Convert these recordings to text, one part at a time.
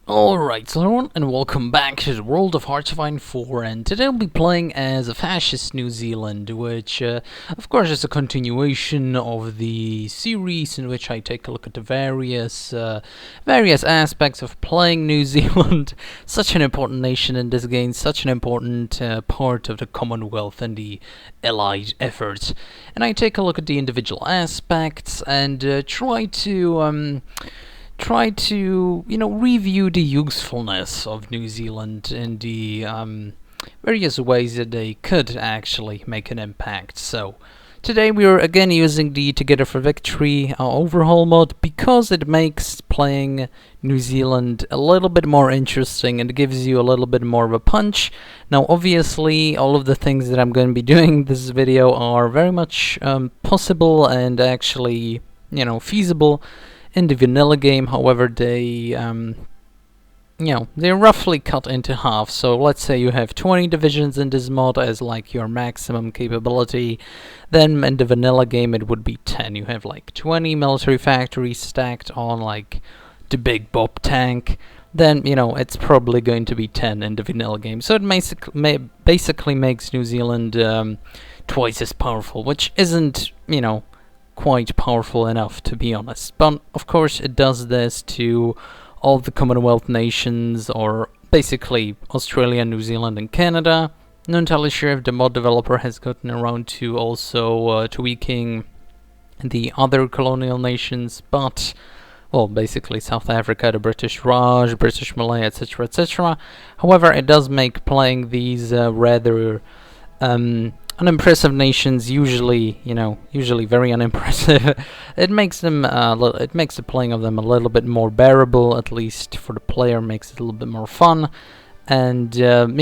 Alright, so everyone, and welcome back to the world of Hearts of Iron 4, and today I'll be playing as a fascist New Zealand, which, of course, is a continuation of the series in which I take a look at the various aspects of playing New Zealand, such an important nation in this game, such an important part of the Commonwealth and the Allied efforts, and I take a look at the individual aspects and try to review the usefulness of New Zealand in the various ways that they could actually make an impact. So today we are again using the Together for Victory Overhaul mod because it makes playing New Zealand a little bit more interesting and gives you a little bit more of a punch. Now obviously all of the things that I'm going to be doing in this video are very much possible and actually feasible in the vanilla game. However, they're roughly cut into half. So let's say you have 20 divisions in this mod as like your maximum capability. Then in the vanilla game it would be 10. You have like 20 military factories stacked on like the big Bob tank. Then it's probably going to be 10 in the vanilla game. So it basically makes New Zealand twice as powerful, which isn't quite powerful enough, to be honest. But of course it does this to all the Commonwealth nations, or basically Australia, New Zealand and Canada. Not entirely sure if the mod developer has gotten around to also tweaking the other colonial nations, but well, basically South Africa, the British Raj, British Malay, etc, etc. However, it does make playing these rather unimpressive nations usually very unimpressive. It makes them it makes the playing of them a little bit more bearable, at least for the player. Makes it a little bit more fun, and in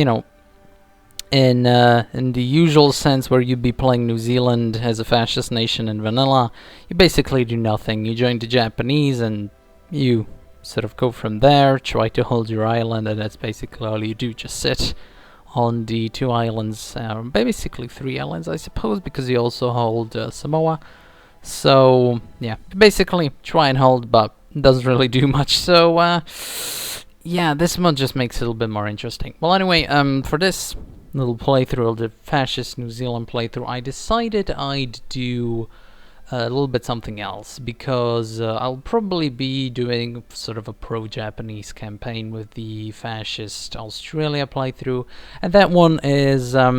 the usual sense where you'd be playing New Zealand as a fascist nation in vanilla, you basically do nothing. You join the Japanese and you sort of go from there, try to hold your island, and that's basically all you do. Just sit on the two islands, basically three islands I suppose, because you also hold Samoa. So yeah, basically try and hold, but doesn't really do much. So yeah, this mod just makes it a little bit more interesting. Well, anyway, for this little playthrough, the fascist New Zealand playthrough, I decided I'd do a little bit something else, because I'll probably be doing sort of a pro-Japanese campaign with the fascist Australia playthrough, and that one's a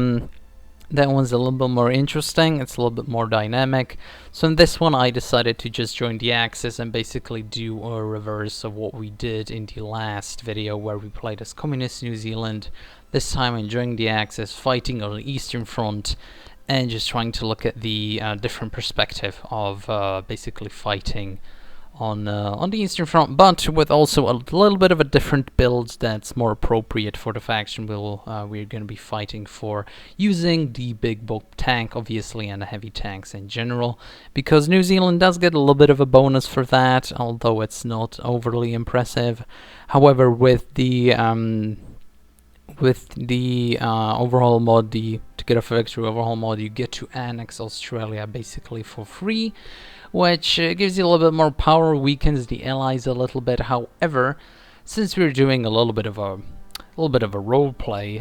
little bit more interesting. It's a little bit more dynamic. So in this one I decided to just join the Axis and basically do a reverse of what we did in the last video where we played as Communist New Zealand. This time I'm joining the Axis, fighting on the Eastern Front, and just trying to look at the different perspective of basically fighting on the Eastern Front, but with also a little bit of a different build that's more appropriate for the faction we're going to be fighting for, using the big Bob tank, obviously, and the heavy tanks in general, because New Zealand does get a little bit of a bonus for that, although it's not overly impressive. However, with the overhaul mod, the Together for Victory overhaul mod, you get to annex Australia basically for free, which gives you a little bit more power, weakens the allies a little bit. However, since we're doing a little bit of a role play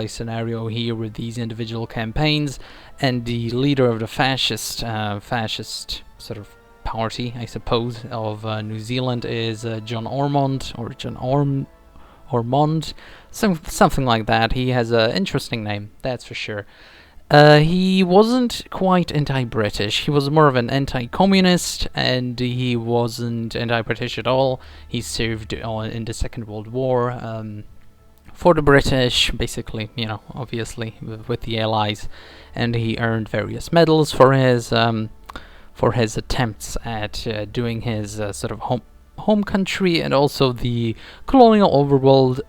scenario here with these individual campaigns, and the leader of the fascist sort of party, I suppose, of New Zealand is John Ormond, or Ormond, something like that. He has an interesting name, that's for sure. He wasn't quite anti-British. He was more of an anti-communist, and he wasn't anti-British at all. He served in the Second World War for the British, basically, obviously with the Allies, and he earned various medals for his attempts at doing his sort of home country, and also the colonial overlord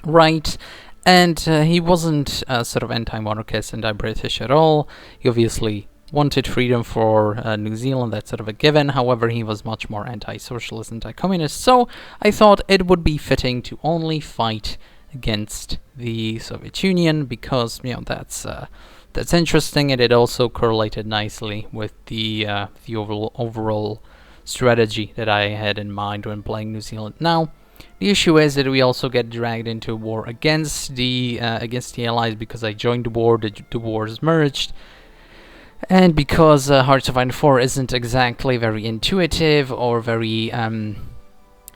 right. And he wasn't sort of anti-monarchist, anti-British at all. He obviously wanted freedom for New Zealand, that's sort of a given. However, he was much more anti-socialist, anti-communist, so I thought it would be fitting to only fight against the Soviet Union, because that's interesting, and it also correlated nicely with the overall strategy that I had in mind when playing New Zealand. Now, the issue is that we also get dragged into a war against the Allies because I joined the war. The wars merged, and because Hearts of Iron 4 isn't exactly very intuitive or very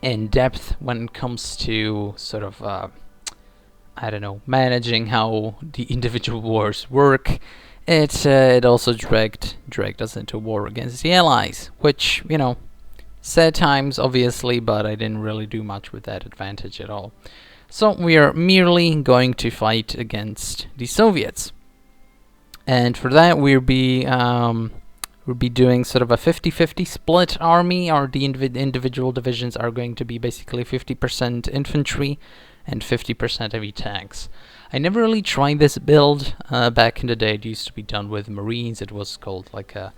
in depth when it comes to sort of I don't know, managing how the individual wars work. It also dragged us into war against the Allies, which, you know, sad times obviously, but I didn't really do much with that advantage at all. So we are merely going to fight against the Soviets, and for that we'll be doing sort of a 50-50 split army, or the individual divisions are going to be basically 50% infantry and 50% heavy tanks. I never really tried this build back in the day. It used to be done with Marines. It was called like a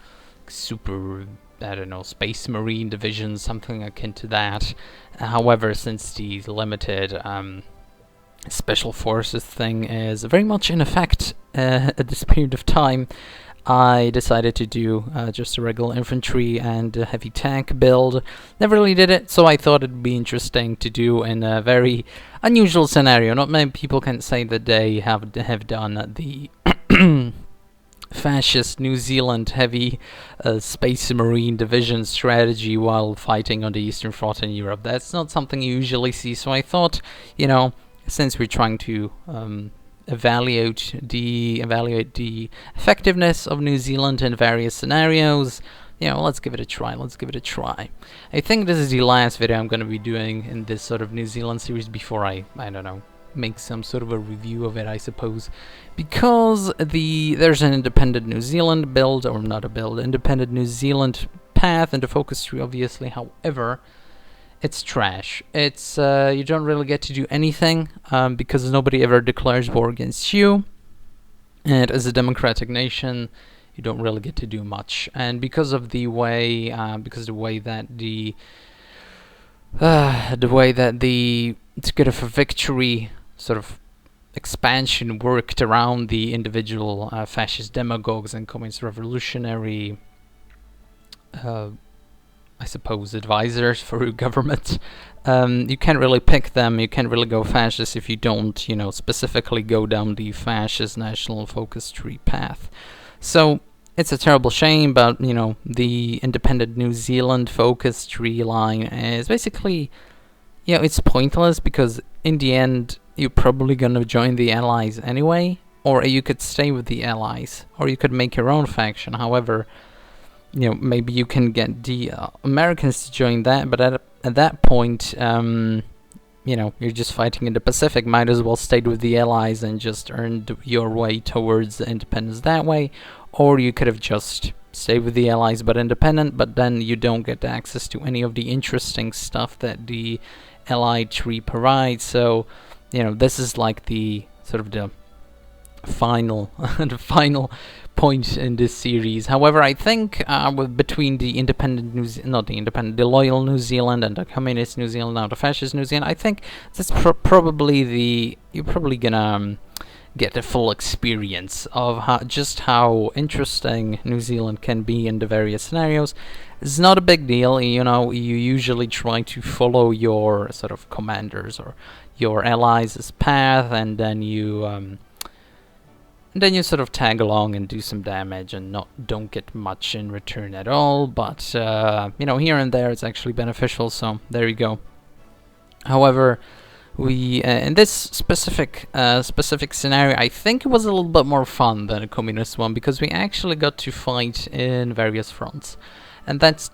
super, I don't know, Space Marine division, something akin to that. However, since the limited Special Forces thing is very much in effect at this period of time, I decided to do just a regular infantry and heavy tank build. Never really did it, so I thought it'd be interesting to do in a very unusual scenario. Not many people can say that they have done the Fascist New Zealand heavy Space Marine division strategy while fighting on the Eastern Front in Europe. That's not something you usually see, so I thought, you know, since we're trying to evaluate the effectiveness of New Zealand in various scenarios, you know, let's give it a try. I think this is the last video I'm going to be doing in this sort of New Zealand series before I don't know, make some sort of a review of it, I suppose, because there's an independent New Zealand build, or not a build, independent New Zealand path in the focus tree, obviously. However, it's trash. It's you don't really get to do anything because nobody ever declares war against you, and as a democratic nation, you don't really get to do much. And because of the way, that the Together for Victory sort of expansion worked around the individual fascist demagogues and communist revolutionary I suppose advisors for your government, you can't really pick them. You can't really go fascist if you don't, you know, specifically go down the fascist national focus tree path. So it's a terrible shame, but, you know, the independent New Zealand focus tree line is basically, you know, it's pointless because in the end you're probably gonna join the Allies anyway, or you could stay with the Allies, or you could make your own faction. However, you know, maybe you can get the Americans to join that, but at that point, you know, you're just fighting in the Pacific. Might as well stay with the Allies and just earn your way towards independence that way. Or you could have just stayed with the Allies but independent, but then you don't get access to any of the interesting stuff that the Allied tree provides. So, you know, this is like the sort of the final point in this series. However, I think between the the loyal New Zealand and the communist New Zealand, now the fascist New Zealand, I think that's probably you're probably gonna get the full experience of how interesting New Zealand can be in the various scenarios. It's not a big deal, you know. You usually try to follow your sort of commanders or your allies' path, and then you sort of tag along and do some damage and don't get much in return at all. But you know, here and there it's actually beneficial. So there you go. However, we in this specific scenario, I think it was a little bit more fun than a communist one because we actually got to fight in various fronts. And that's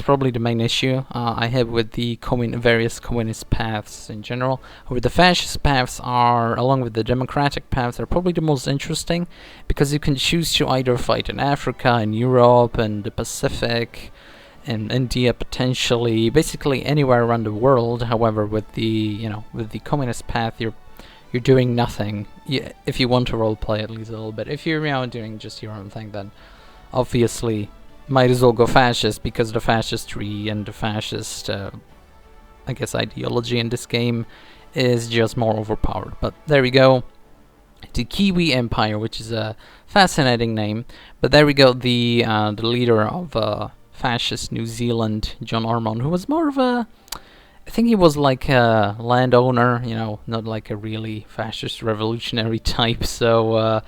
probably the main issue I have with the various communist paths in general. Where the fascist paths are, along with the democratic paths, are probably the most interesting because you can choose to either fight in Africa, in Europe, and the Pacific, in India potentially, basically anywhere around the world. However, with the communist path, you're doing nothing. If you want to roleplay at least a little bit. If you're doing just your own thing, then obviously might as well go fascist, because the fascist tree and the fascist, I guess, ideology in this game is just more overpowered. But there we go. The Kiwi Empire, which is a fascinating name. But there we go. The leader of fascist New Zealand, John Ormond, who was more of a, I think he was like a landowner, not like a really fascist revolutionary type. So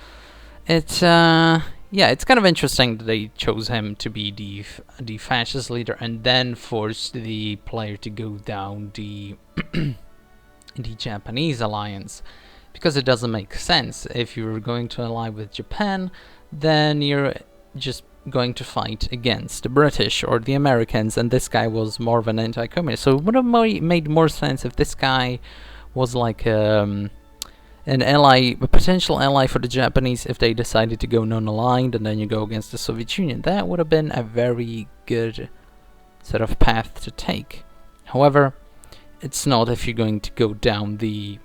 it's kind of interesting that they chose him to be the fascist leader, and then forced the player to go down the the Japanese alliance, because it doesn't make sense. If you're going to ally with Japan, then you're just going to fight against the British or the Americans, and this guy was more of an anti-communist. So it would have made more sense if this guy was like an ally, a potential ally for the Japanese if they decided to go non-aligned, and then you go against the Soviet Union. That would have been a very good sort of path to take. However, it's not if you're going to go down the,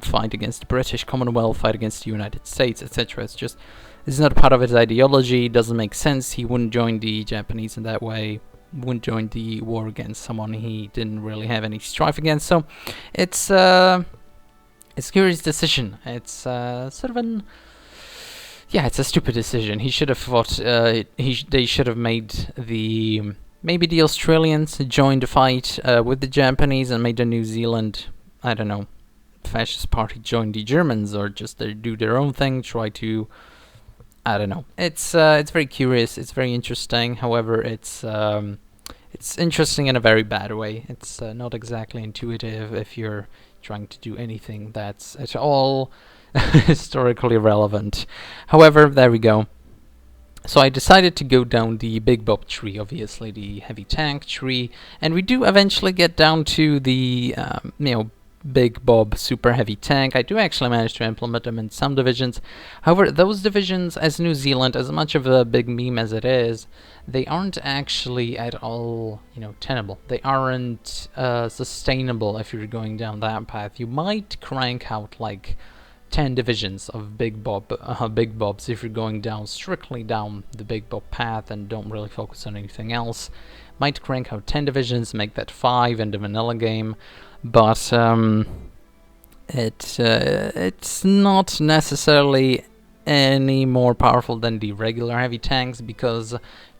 fight against the British Commonwealth, fight against the United States, etc. It's not part of his ideology. It doesn't make sense. He wouldn't join the Japanese in that way. Wouldn't join the war against someone he didn't really have any strife against. So it's a curious decision. It's sort of it's a stupid decision. He should have fought. They should have made maybe the Australians join the fight with the Japanese, and made the New Zealand, I don't know, fascist party join the Germans, or just do their own thing. Try to, I don't know. It's very curious. It's very interesting. However, it's interesting in a very bad way. It's not exactly intuitive if you're trying to do anything that's at all historically relevant. However, there we go. So I decided to go down the Big Bob tree, obviously the heavy tank tree, and we do eventually get down to the Big Bob super heavy tank. I do actually manage to implement them in some divisions. However, those divisions, as New Zealand, as much of a big meme as it is, they aren't actually at all, tenable. They aren't sustainable if you're going down that path. You might crank out like 10 divisions of Big Bobs if you're going down strictly down the Big Bob path and don't really focus on anything else. Might crank out 10 divisions, make that 5 in the vanilla game, but it's not necessarily any more powerful than the regular heavy tanks, because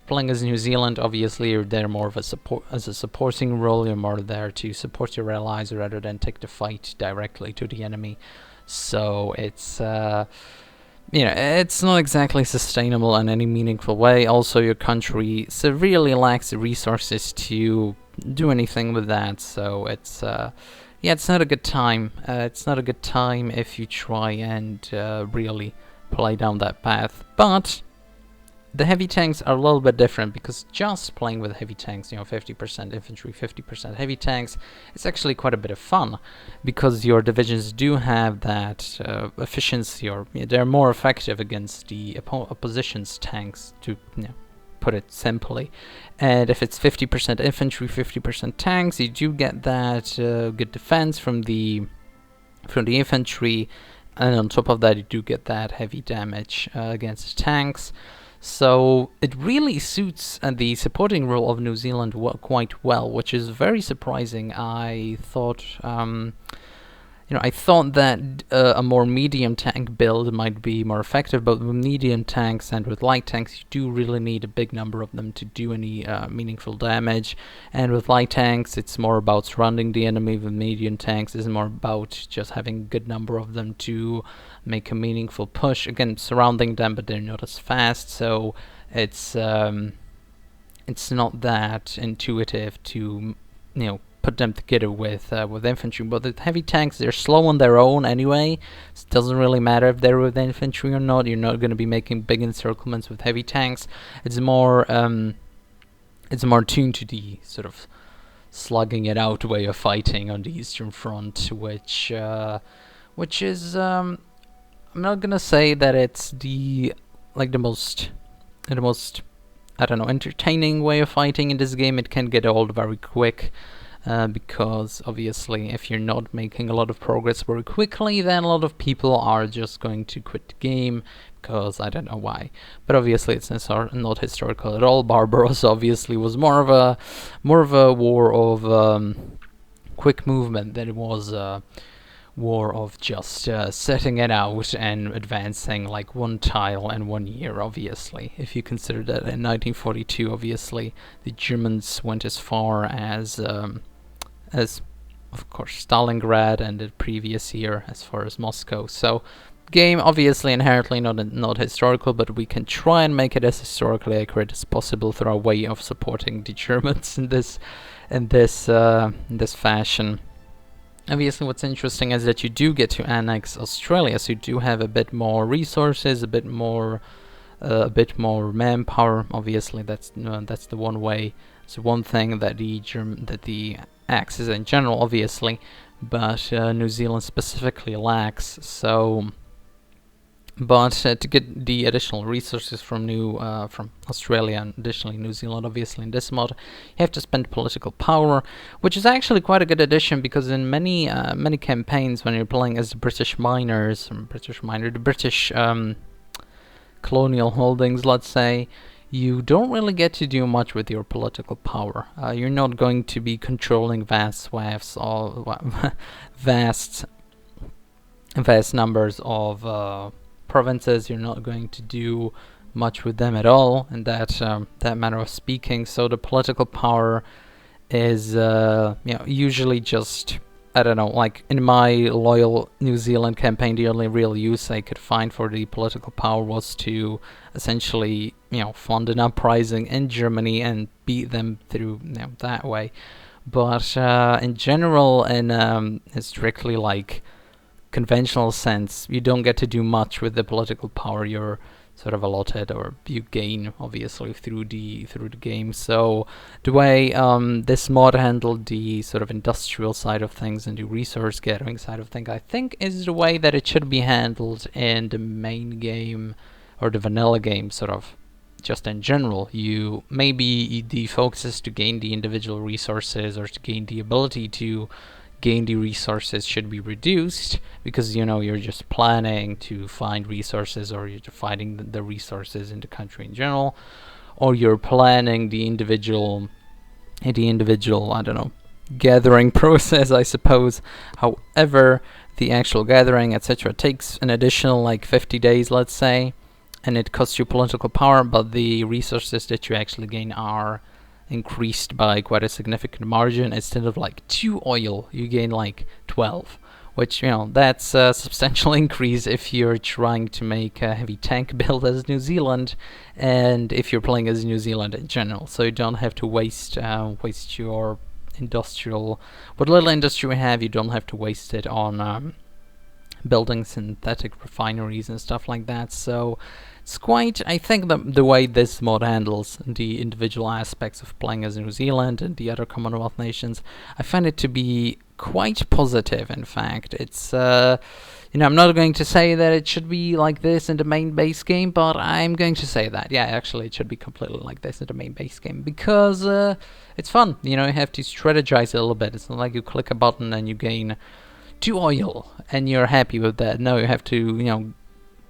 playing as New Zealand, obviously you're there more of a supporting role. You're more there to support your allies rather than take the fight directly to the enemy. So it's it's not exactly sustainable in any meaningful way. Also, your country severely lacks the resources to do anything with that. So it's it's not a good time. It's not a good time if you try and really play down that path. But the heavy tanks are a little bit different, because just playing with heavy tanks, 50% infantry, 50% heavy tanks, it's actually quite a bit of fun, because your divisions do have that efficiency, or they're more effective against the opposition's tanks, to put it simply. And if it's 50% infantry, 50% tanks, you do get that good defense from the infantry, and on top of that you do get that heavy damage against tanks. So it really suits the supporting role of New Zealand quite well, which is very surprising. I thought, I thought that a more medium tank build might be more effective, but with medium tanks and with light tanks, you do really need a big number of them to do any meaningful damage. And with light tanks, it's more about surrounding the enemy. With medium tanks, it's more about just having a good number of them to make a meaningful push. Again, surrounding them, but they're not as fast, so it's not that intuitive to put them together with infantry. But the heavy tanks, they're slow on their own anyway. So it doesn't really matter if they're with infantry or not. You're not going to be making big encirclements with heavy tanks. It's more tuned to the sort of slugging it out way of fighting on the Eastern Front, which is I'm not gonna say that it's the most I don't know, entertaining way of fighting in this game. It can get old very quick. Because obviously if you're not making a lot of progress very quickly, then a lot of people are just going to quit the game, because I don't know why. But obviously it's not historical at all. Barbaros obviously was more of a war of quick movement than it was war of just setting it out and advancing like one tile in 1 year, obviously. If you consider that in 1942, obviously, the Germans went as far as of course, Stalingrad, and the previous year as far as Moscow. So, game obviously inherently not historical, but we can try and make it as historically accurate as possible through our way of supporting the Germans in this fashion. Obviously, what's interesting is that you do get to annex Australia, so you do have a bit more resources, a bit more manpower. Obviously, that's the one way. It's one thing that the Axis in general, obviously, but New Zealand specifically lacks. So, but to get the additional resources from Australia and additionally New Zealand, obviously in this mod, you have to spend political power, which is actually quite a good addition, because in many campaigns when you're playing as the British the British colonial holdings, let's say, you don't really get to do much with your political power. You're not going to be controlling vast swaths or vast numbers of provinces. You're not going to do much with them at all in that manner of speaking. So the political power is usually just, I don't know, like in my loyal New Zealand campaign, the only real use I could find for the political power was to essentially, fund an uprising in Germany and beat them through that way. But in general, in a strictly like conventional sense, you don't get to do much with the political power you're sort of allotted, or you gain obviously through the game. So the way this mod handled the sort of industrial side of things and the resource gathering side of things, I think is the way that it should be handled in the main game or the vanilla game, sort of just in general. You maybe the focus is to gain the individual resources or to gain the ability to gain the resources should be reduced, because you're just planning to find resources, or you're finding the resources in the country in general, or you're planning the individual I don't know, gathering process, I suppose. However, the actual gathering, etc., takes an additional like 50 days, let's say, and it costs you political power, but the resources that you actually gain are increased by quite a significant margin. Instead of like 2 oil, you gain like 12, which that's a substantial increase if you're trying to make a heavy tank build as New Zealand, and if you're playing as New Zealand in general. So you don't have to waste your what little industry we have. You don't have to waste it on building synthetic refineries and stuff like that. So it's quite, I think, the way this mod handles the individual aspects of playing as New Zealand and the other Commonwealth nations, I find it to be quite positive. In fact, it's I'm not going to say that it should be like this in the main base game, but I'm going to say that actually it should be completely like this in the main base game, because it's fun. You have to strategize a little bit. It's not like you click a button and you gain 2 oil and you're happy with that. No, you have to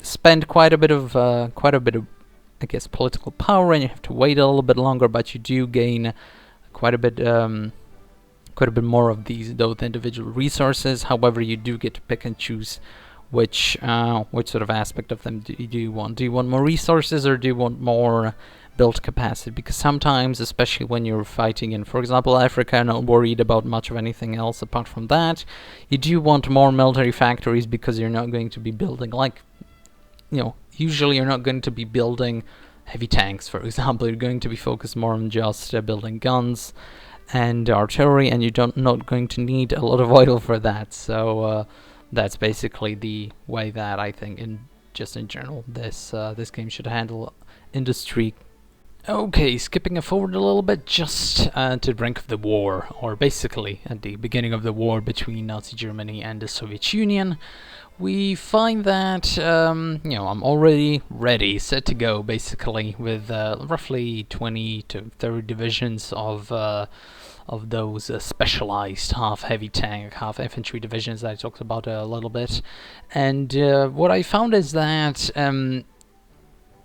spend quite a bit of I guess political power, and you have to wait a little bit longer, but you do gain quite a bit more of those individual resources. However, you do get to pick and choose which sort of aspect of them do you want. Do you want more resources, or do you want more build capacity? Because sometimes, especially when you're fighting in, for example, Africa, not worried about much of anything else apart from that, you do want more military factories, because you're not going to be building usually you're not going to be building heavy tanks, for example. You're going to be focused more on just building guns and artillery, and you're not going to need a lot of oil for that. So that's basically the way that I think, in general, this game should handle industry. Okay, skipping forward a little bit, just to the brink of the war, or basically at the beginning of the war between Nazi Germany and the Soviet Union, we find that I'm already ready, set to go, basically, with roughly 20 to 30 divisions of those specialized half heavy tank, half infantry divisions that I talked about a little bit. And what I found is that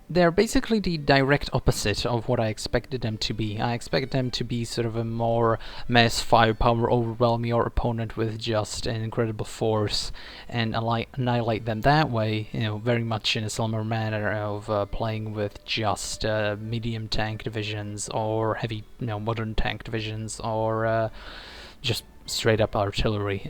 they're basically the direct opposite of what I expected them to be. I expected them to be sort of a more mass firepower, overwhelm your opponent with just an incredible force and annihilate them that way, very much in a similar manner of playing with just medium tank divisions or heavy, modern tank divisions or just straight up artillery.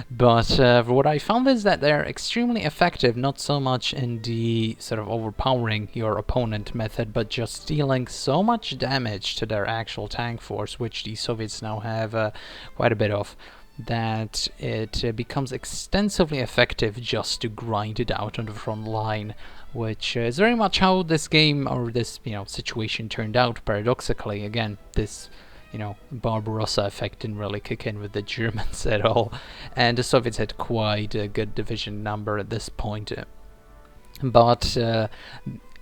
But what I found is that they're extremely effective, not so much in the sort of overpowering your opponent method, but just dealing so much damage to their actual tank force, which the Soviets now have quite a bit of, that it becomes extensively effective just to grind it out on the front line, which is very much how this game or this situation turned out. Paradoxically, again, this Barbarossa effect didn't really kick in with the Germans at all, and the Soviets had quite a good division number at this point. But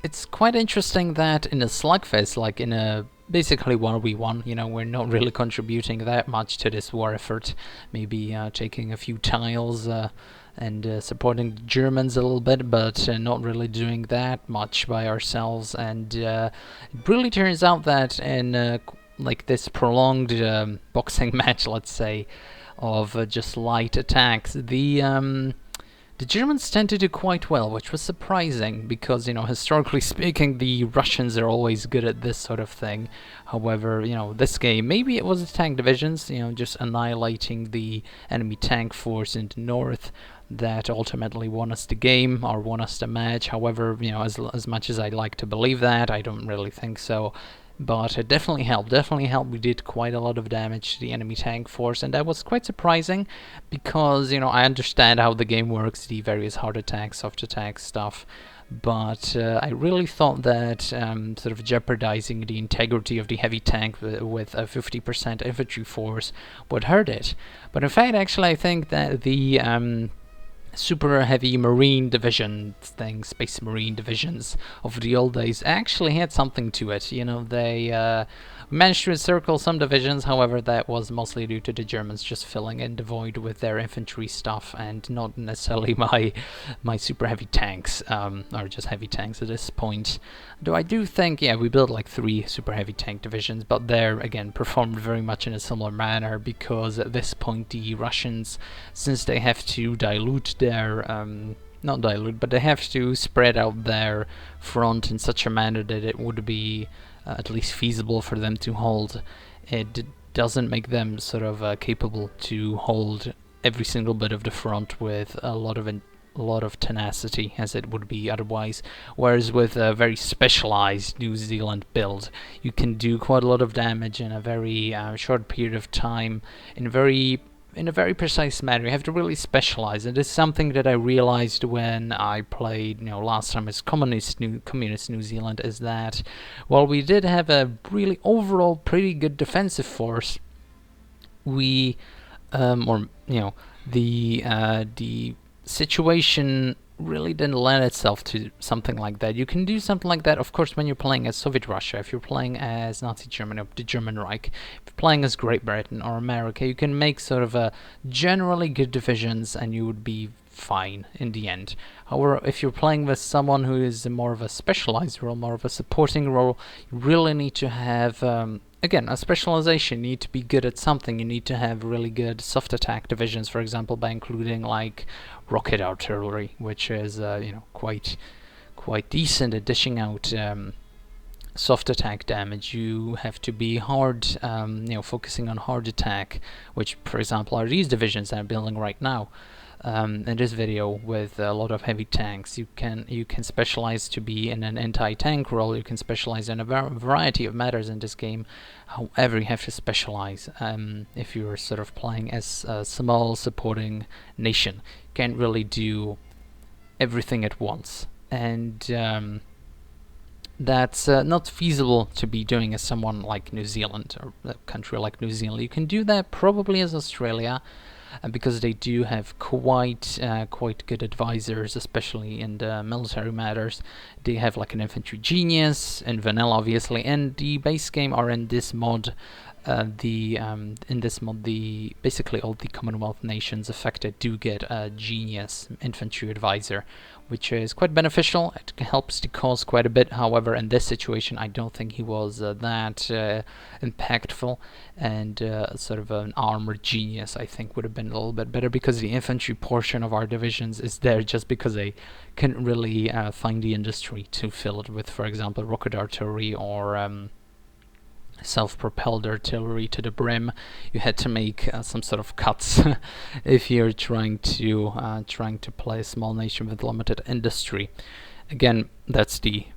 it's quite interesting that in a slugfest, like in a basically 1v1, we're not really contributing that much to this war effort, maybe taking a few tiles and supporting the Germans a little bit, but not really doing that much by ourselves. And it really turns out that in like this prolonged boxing match, let's say, of just light attacks, the Germans tend to do quite well, which was surprising because, historically speaking, the Russians are always good at this sort of thing. However, this game, maybe it was the tank divisions, just annihilating the enemy tank force in the north that ultimately won us the game or won us the match. However, as much as I'd like to believe that, I don't really think so. But it definitely helped. We did quite a lot of damage to the enemy tank force, and that was quite surprising because, I understand how the game works, the various hard attack, soft attack stuff, but I really thought that sort of jeopardizing the integrity of the heavy tank with a 50% infantry force would hurt it. But in fact, actually, I think that the super heavy marine division thing, space marine divisions of the old days actually had something to it. They managed to encircle some divisions, however that was mostly due to the Germans just filling in the void with their infantry stuff and not necessarily my super heavy tanks, or just heavy tanks at this point. Though I do think, we built like 3 super heavy tank divisions, but they're again performed very much in a similar manner because at this point the Russians, since they have to dilute their not dilute, but they have to spread out their front in such a manner that it would be at least feasible for them to hold. It doesn't make them sort of capable to hold every single bit of the front with a lot of tenacity as it would be otherwise. Whereas with a very specialized New Zealand build, you can do quite a lot of damage in a very short period of time in a very precise manner. You have to really specialize. It is something that I realized when I played, last time as communist New Zealand, is that while we did have a really overall pretty good defensive force, we, the situation really didn't lend itself to something like that. You can do something like that, of course, when you're playing as Soviet Russia. If you're playing as Nazi Germany or the German Reich, if you're playing as Great Britain or America, you can make sort of a generally good divisions and you would be fine in the end. However, if you're playing with someone who is more of a specialized role, more of a supporting role, you really need to have again, a specialization. You need to be good at something. You need to have really good soft attack divisions, for example, by including like rocket artillery, which is quite decent at dishing out soft attack damage. You have to be hard, focusing on hard attack, which, for example, are these divisions I'm building right now. In this video with a lot of heavy tanks, you can specialize to be in an anti-tank role. You can specialize in a variety of matters in this game. However, you have to specialize if you're sort of playing as a small supporting nation. You can't really do everything at once, and that's not feasible to be doing as someone like New Zealand or a country like New Zealand. You can do that probably as Australia. because they do have quite good advisors, especially in the military matters. They have like an infantry genius in vanilla, obviously, and the base game are in this mod. In this mod, the basically all the Commonwealth nations affected do get a genius infantry advisor, which is quite beneficial. It helps the cause quite a bit. However, in this situation, I don't think he was that impactful, and sort of an armored genius, I think, would have been a little bit better, because the infantry portion of our divisions is there just because they couldn't really find the industry to fill it with, for example, rocket artillery or self-propelled artillery to the brim. You had to make some sort of cuts if you're trying to play a small nation with limited industry. Again, that's the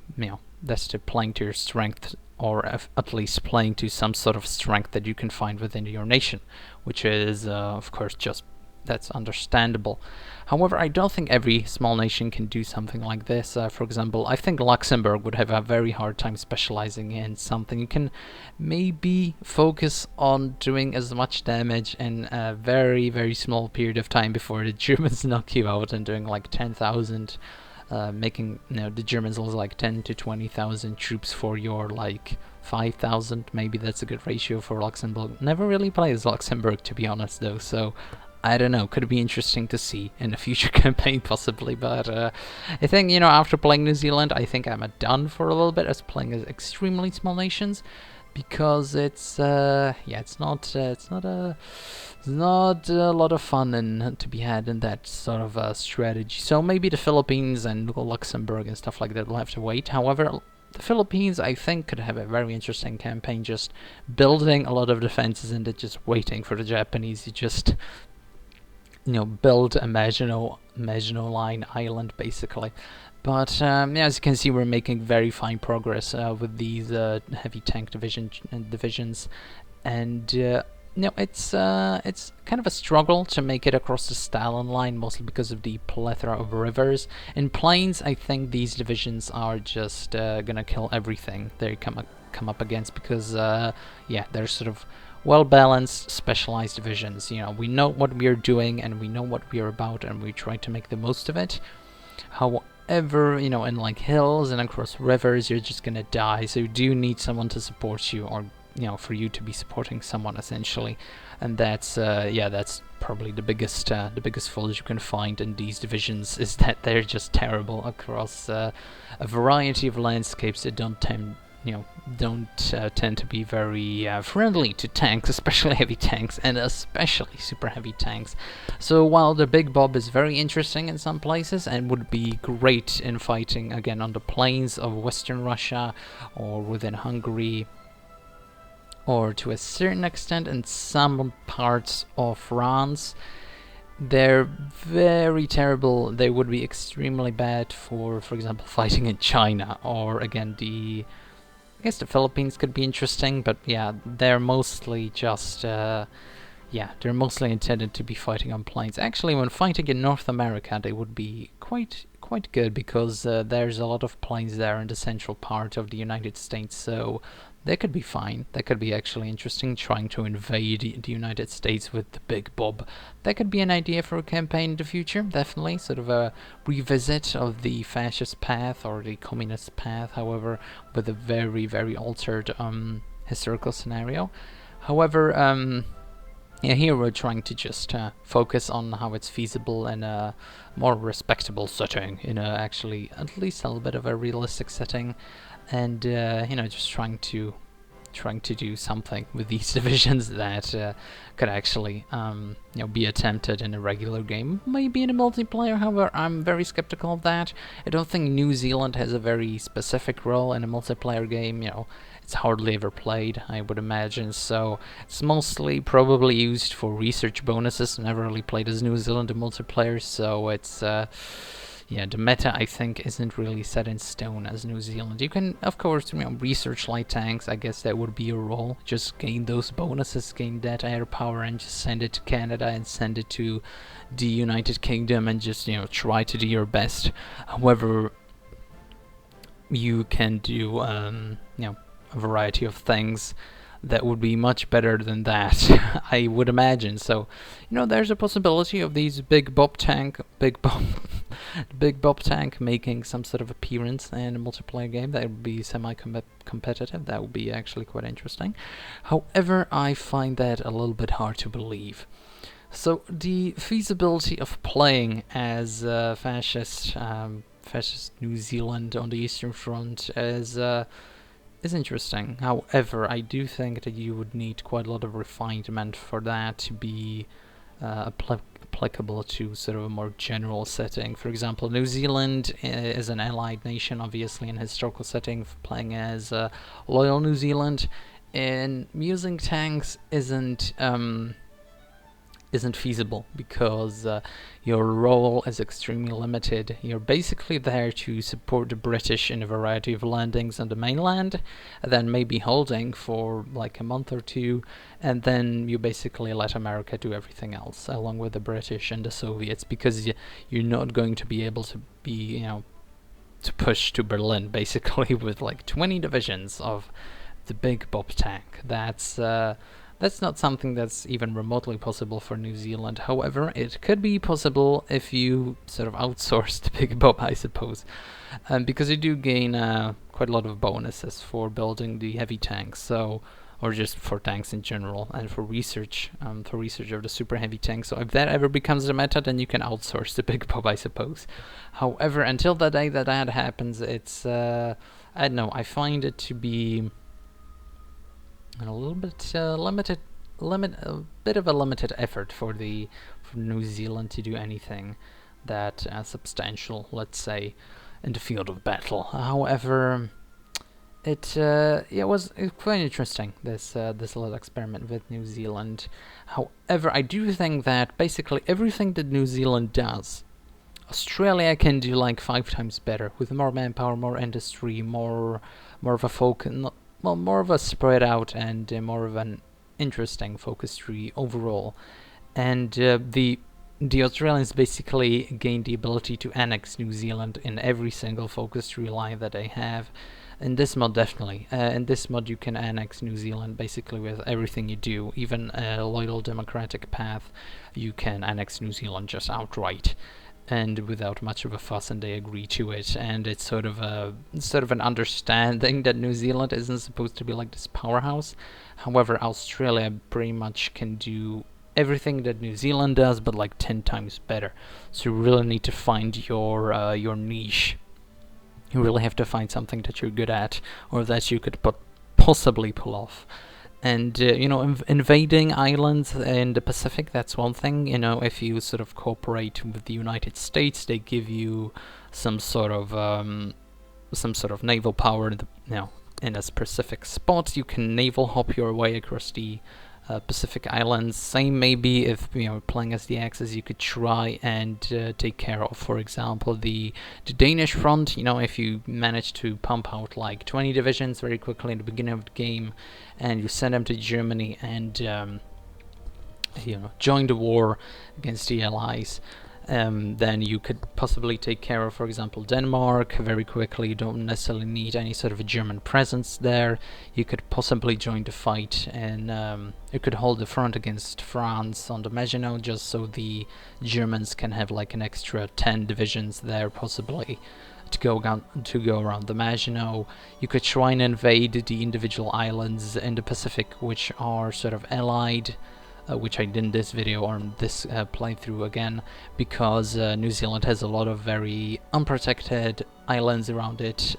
playing to your strength, or at least playing to some sort of strength that you can find within your nation, which is of course just that's understandable. However, I don't think every small nation can do something like this. For example, I think Luxembourg would have a very hard time specializing in something. You can maybe focus on doing as much damage in a very, very small period of time before the Germans knock you out, and doing like 10,000, making the Germans lose like 10 to 20,000 troops for your like 5,000. Maybe that's a good ratio for Luxembourg. Never really played as Luxembourg, to be honest, though, so I don't know, could be interesting to see in a future campaign possibly, but I think, after playing New Zealand, I think I'm done for a little bit as playing as extremely small nations, because it's not a lot of fun to be had in that sort of strategy. So maybe the Philippines and Luxembourg and stuff like that will have to wait. However, the Philippines, I think, could have a very interesting campaign, just building a lot of defenses and just waiting for the Japanese to just build a Maginot Line island, basically. But as you can see, we're making very fine progress with these heavy tank divisions, and it's kind of a struggle to make it across the Stalin line, mostly because of the plethora of rivers. In plains, I think these divisions are just gonna kill everything they come up against, because they're sort of well-balanced, specialized divisions. We know what we are doing and we know what we are about, and we try to make the most of it. However, in like hills and across rivers, you're just gonna die, so you do need someone to support you, or for you to be supporting someone, essentially. And that's probably the biggest fault you can find in these divisions, is that they're just terrible across a variety of landscapes that don't tend to be very friendly to tanks, especially heavy tanks, and especially super heavy tanks. So while the Big Bob is very interesting in some places and would be great in fighting again on the plains of Western Russia or within Hungary, or to a certain extent in some parts of France, they're very terrible. They would be extremely bad for example, fighting in China, or again I guess the Philippines could be interesting, but they're mostly just they're mostly intended to be fighting on plains. Actually, when fighting in North America, they would be quite good, because there's a lot of plains there in the central part of the United States, so they could be fine. That could be actually interesting, trying to invade the United States with the Big Bob. That could be an idea for a campaign in the future, definitely. Sort of a revisit of the fascist path or the communist path, however, with a very, very altered historical scenario. However, here we're trying to just focus on how it's feasible in a more respectable setting, in a actually at least a little bit of a realistic setting, and just trying to do something with these divisions that could actually be attempted in a regular game, maybe in a multiplayer. However, I'm very skeptical of that. I don't think New Zealand has a very specific role in a multiplayer game. It's hardly ever played, I would imagine, so it's mostly probably used for research bonuses. Never really played as New Zealand in multiplayer, so it's the meta, I think, isn't really set in stone as New Zealand. You can, of course, research light tanks. I guess that would be your role. Just gain those bonuses, gain that air power, and just send it to Canada and send it to the United Kingdom, and just try to do your best. However, you can do a variety of things that would be much better than that, I would imagine. So, there's a possibility of these big Bob tank making some sort of appearance in a multiplayer game that would be semi-competitive. That would be actually quite interesting. However, I find that a little bit hard to believe. So the feasibility of playing as fascist New Zealand on the Eastern Front is interesting. However, I do think that you would need quite a lot of refinement for that to be applicable to sort of a more general setting. For example, New Zealand is an allied nation, obviously, in a historical setting, playing as loyal New Zealand, and using tanks isn't feasible because your role is extremely limited. You're basically there to support the British in a variety of landings on the mainland, and then maybe holding for like a month or two, and then you basically let America do everything else along with the British and the Soviets, because you're not going to be able to be, to push to Berlin basically with like 20 divisions of the big Bob tank. That's not something that's even remotely possible for New Zealand. However, it could be possible if you sort of outsource the Big Bob, I suppose, because you do gain quite a lot of bonuses for building the heavy tanks, or just for tanks in general, and for research of the super heavy tanks. So if that ever becomes the meta, then you can outsource the Big Bob, I suppose. However, until the day that happens, it's I don't know. I find it to be a little bit a bit of a limited effort for New Zealand to do anything that substantial, let's say, in the field of battle. However, it was quite interesting, this little experiment with New Zealand. However, I do think that basically everything that New Zealand does, Australia can do like 5 times better, with more manpower, more industry, more of a focus. More of a spread out and more of an interesting focus tree overall. And the Australians basically gained the ability to annex New Zealand in every single focus tree line that they have. In this mod, definitely. In this mod, you can annex New Zealand basically with everything you do. Even a loyal democratic path, you can annex New Zealand just outright, and without much of a fuss, and they agree to it. And it's sort of an understanding that New Zealand isn't supposed to be like this powerhouse. However, Australia pretty much can do everything that New Zealand does, but like 10 times better. So you really need to find your niche. You really have to find something that you're good at, or that you could possibly pull off. And invading islands in the Pacific, that's one thing. If you sort of cooperate with the United States, they give you some sort of naval power in a specific spot. You can naval hop your way across the Pacific Islands. Same maybe if playing as the Axis, you could try and take care of, for example, the Danish front. If you manage to pump out like 20 divisions very quickly in the beginning of the game, and you send them to Germany and join the war against the Allies, then you could possibly take care of, for example, Denmark very quickly. You don't necessarily need any sort of a German presence there. You could possibly join the fight, and you could hold the front against France on the Maginot, just so the Germans can have like an extra 10 divisions there, possibly, to go around the Maginot. You could try and invade the individual islands in the Pacific which are sort of allied, which I did in this video or in this playthrough again, because New Zealand has a lot of very unprotected islands around it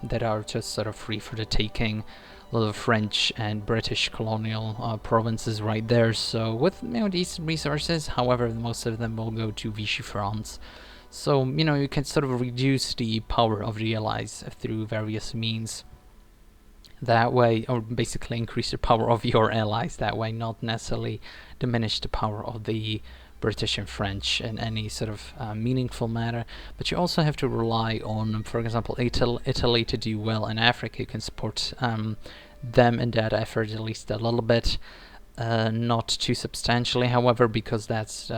that are just sort of free for the taking. A lot of French and British colonial provinces right there. So with these resources, however, most of them will go to Vichy France. So you can sort of reduce the power of the Allies through various means. That way, or basically increase the power of your allies that way, not necessarily diminish the power of the British and French in any sort of meaningful manner. But you also have to rely on, for example, Italy to do well in Africa. You can support them in that effort at least a little bit, not too substantially, however, because that's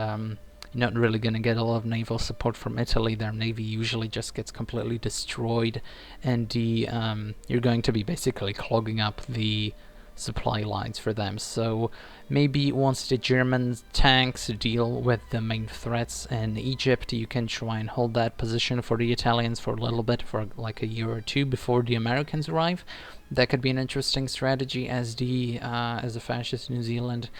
you're not really going to get a lot of naval support from Italy. Their navy usually just gets completely destroyed, and you're going to be basically clogging up the supply lines for them. So maybe once the German tanks deal with the main threats in Egypt, you can try and hold that position for the Italians for a little bit, for like a year or two before the Americans arrive. That could be an interesting strategy as the fascist New Zealand.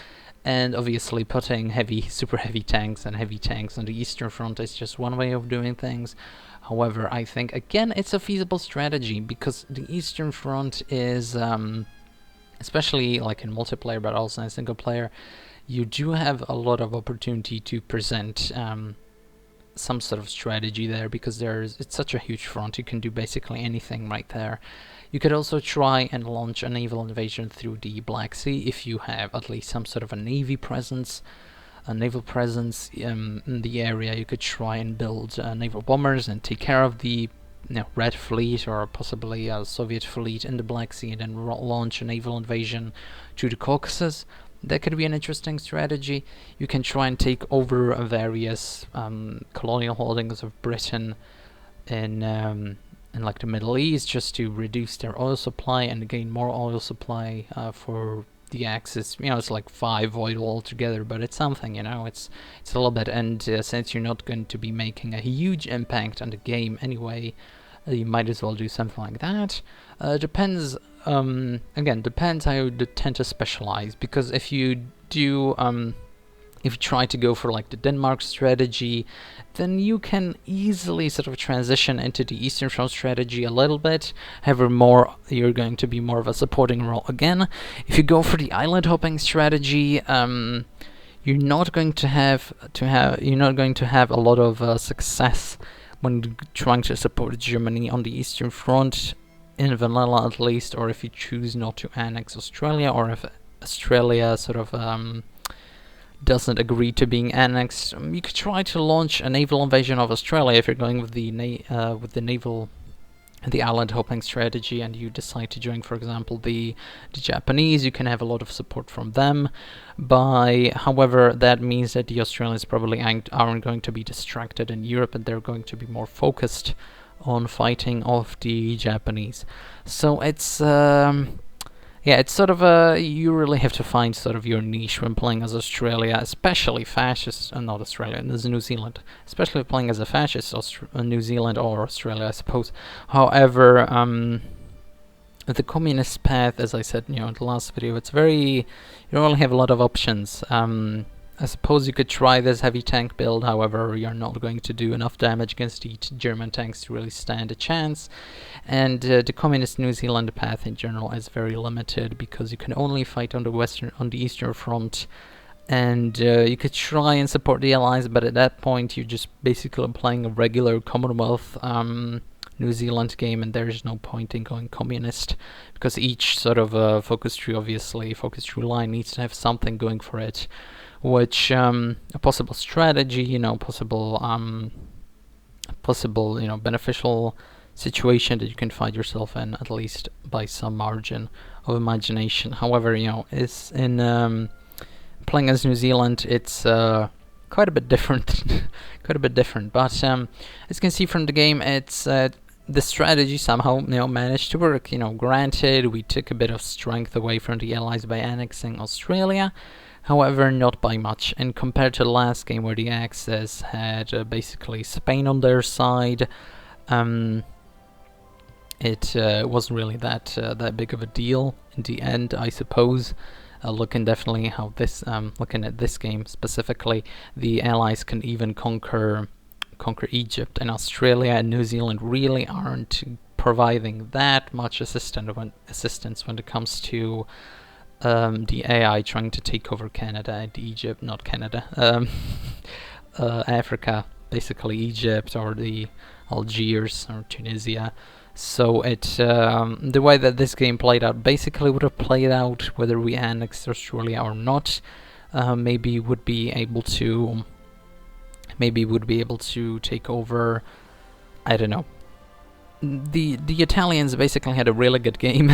And obviously putting super heavy tanks and heavy tanks on the Eastern Front is just one way of doing things. However, I think, again, it's a feasible strategy because the Eastern Front is, especially like in multiplayer, but also in single player, you do have a lot of opportunity to present some sort of strategy there, because it's such a huge front. You can do basically anything right there. You could also try and launch a naval invasion through the Black Sea if you have at least some sort of a naval presence in the area. You could try and build naval bombers and take care of the Red Fleet, or possibly a Soviet fleet in the Black Sea, and then launch a naval invasion to the Caucasus. That could be an interesting strategy. You can try and take over various colonial holdings of Britain in like the Middle East, just to reduce their oil supply and gain more oil supply for the Axis. It's like 5 oil altogether, but it's something. It's a little bit. And since you're not going to be making a huge impact on the game anyway, you might as well do something like that. Depends. Again, depends how you tend to specialize, because if you do if you try to go for like the Denmark strategy, then you can easily sort of transition into the Eastern Front strategy a little bit. However, you're going to be more of a supporting role again. If you go for the island hopping strategy, you're not going to have a lot of success when trying to support Germany on the Eastern Front, in vanilla at least, or if you choose not to annex Australia, or if Australia sort of doesn't agree to being annexed. You could try to launch a naval invasion of Australia if you're going with the island hopping strategy, and you decide to join, for example, the Japanese. You can have a lot of support from them. However, that means that the Australians probably aren't going to be distracted in Europe, and they're going to be more focused on fighting off the Japanese. So it's it's sort of you really have to find sort of your niche when playing as Australia, especially fascist, not Australia, as New Zealand, especially playing as a fascist New Zealand or Australia, I suppose. However, the communist path, as I said, in the last video, you don't really have a lot of options. I suppose you could try this heavy tank build, however, you're not going to do enough damage against the German tanks to really stand a chance. And the communist New Zealand path in general is very limited, because you can only fight on the Eastern Front, and you could try and support the Allies, but at that point you're just basically playing a regular Commonwealth New Zealand game, and there's no point in going communist, because each sort of focus tree line needs to have something going for it. Which a possible strategy, possible beneficial situation that you can find yourself in, at least by some margin of imagination. However, is in playing as New Zealand, it's quite a bit different, But as you can see from the game, it's the strategy somehow managed to work. Granted, we took a bit of strength away from the Allies by annexing Australia. However, not by much. And compared to the last game, where the Axis had basically Spain on their side, it wasn't really that big of a deal in the end, I suppose. Looking at this game specifically, the Allies can even conquer Egypt, and Australia and New Zealand really aren't providing that much assistance when it comes to the AI trying to take over Canada and Egypt, not Canada, Africa, basically Egypt or the Algiers or Tunisia. So the way that this game played out basically would have played out whether we annexed Australia or not. Maybe would be able to take over, I don't know. The Italians basically had a really good game,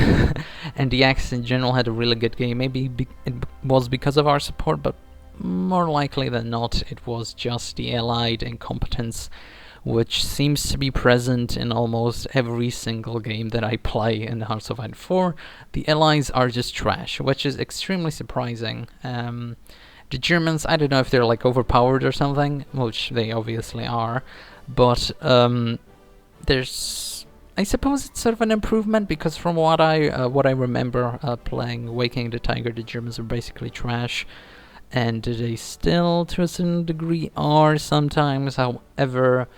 and the Axis in general had a really good game. Maybe it was because of our support, but more likely than not, it was just the Allied incompetence which seems to be present in almost every single game that I play in Hearts of Iron 4. The Allies are just trash, which is extremely surprising. The Germans, I don't know if they're like overpowered or something, which they obviously are, but there's, I suppose it's sort of an improvement, because from what I remember playing Waking the Tiger, the Germans are basically trash, and they still, to a certain degree, are sometimes. However,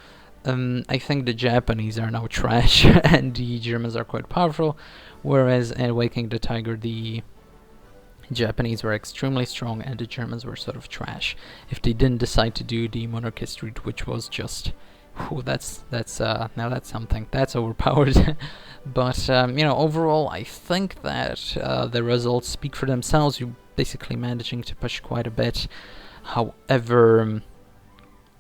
I think the Japanese are now trash, and the Germans are quite powerful, whereas in Waking the Tiger, the Japanese were extremely strong and the Germans were sort of trash. If they didn't decide to do the monarchist route, which was just, whew, that's something. That's overpowered. But overall, I think that the results speak for themselves. You're basically managing to push quite a bit. However,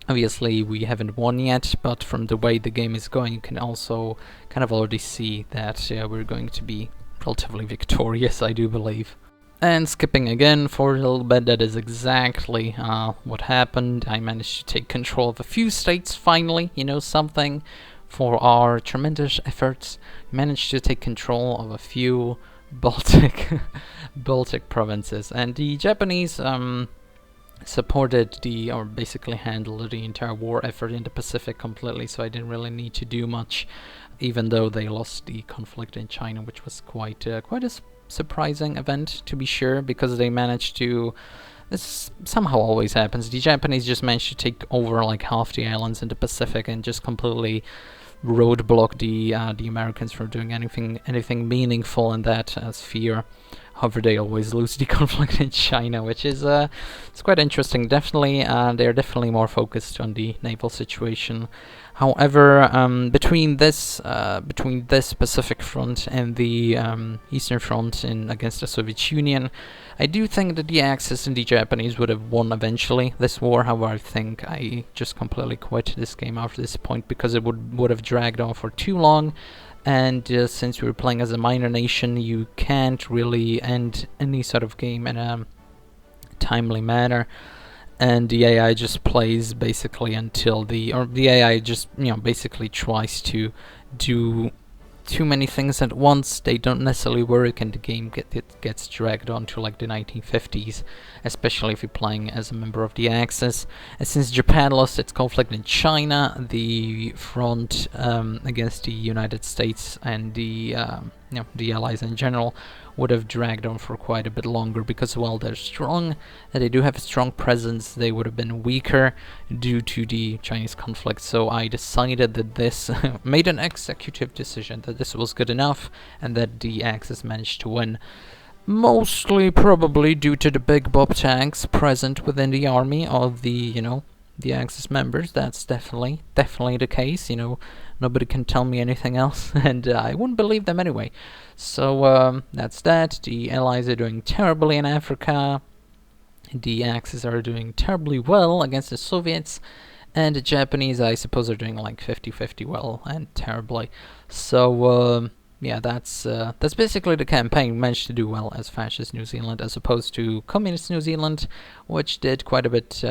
obviously we haven't won yet, but from the way the game is going, you can also kind of already see that we're going to be relatively victorious, I do believe. And skipping again for a little bit, that is exactly what happened. I managed to take control of a few states finally, something for our tremendous efforts. Managed to take control of a few Baltic provinces, and the Japanese supported or basically handled the entire war effort in the Pacific completely, so I didn't really need to do much, even though they lost the conflict in China, which was quite a surprising event, to be sure, because they managed to, this somehow always happens, the Japanese just managed to take over like half the islands in the Pacific and just completely roadblock the Americans from doing anything meaningful in that sphere. However, they always lose the conflict in China, which is it's quite interesting. Definitely, they're definitely more focused on the naval situation. However, between this Pacific front and the Eastern front against the Soviet Union, I do think that the Axis and the Japanese would have won eventually this war. However, I think I just completely quit this game after this point, because it would have dragged on for too long. And since we're playing as a minor nation, you can't really end any sort of game in a timely manner. And the AI just plays basically until the AI just basically tries to do too many things at once. They don't necessarily work, and the game gets dragged on to like the 1950s, especially if you're playing as a member of the Axis. And since Japan lost its conflict in China, the front against the United States and the Allies in general would have dragged on for quite a bit longer, because while they're strong, they do have a strong presence, they would have been weaker due to the Chinese conflict. So I decided that this made an executive decision that this was good enough, and that the Axis managed to win. Mostly probably due to the big Bob tanks present within the army of the the Axis members. That's definitely the case. Nobody can tell me anything else, and I wouldn't believe them anyway. So that's that. The Allies are doing terribly in Africa. The Axis are doing terribly well against the Soviets, and the Japanese, I suppose, are doing like 50-50 well and terribly. So yeah, that's basically the campaign. We managed to do well as Fascist New Zealand, as opposed to Communist New Zealand, which did quite a bit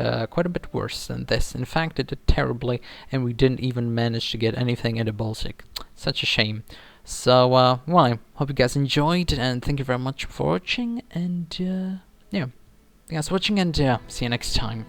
worse than this. In fact, it did terribly, and we didn't even manage to get anything in the Baltic. Such a shame. So, well, I hope you guys enjoyed, and thank you very much for watching. And yeah, thanks for watching, and see you next time.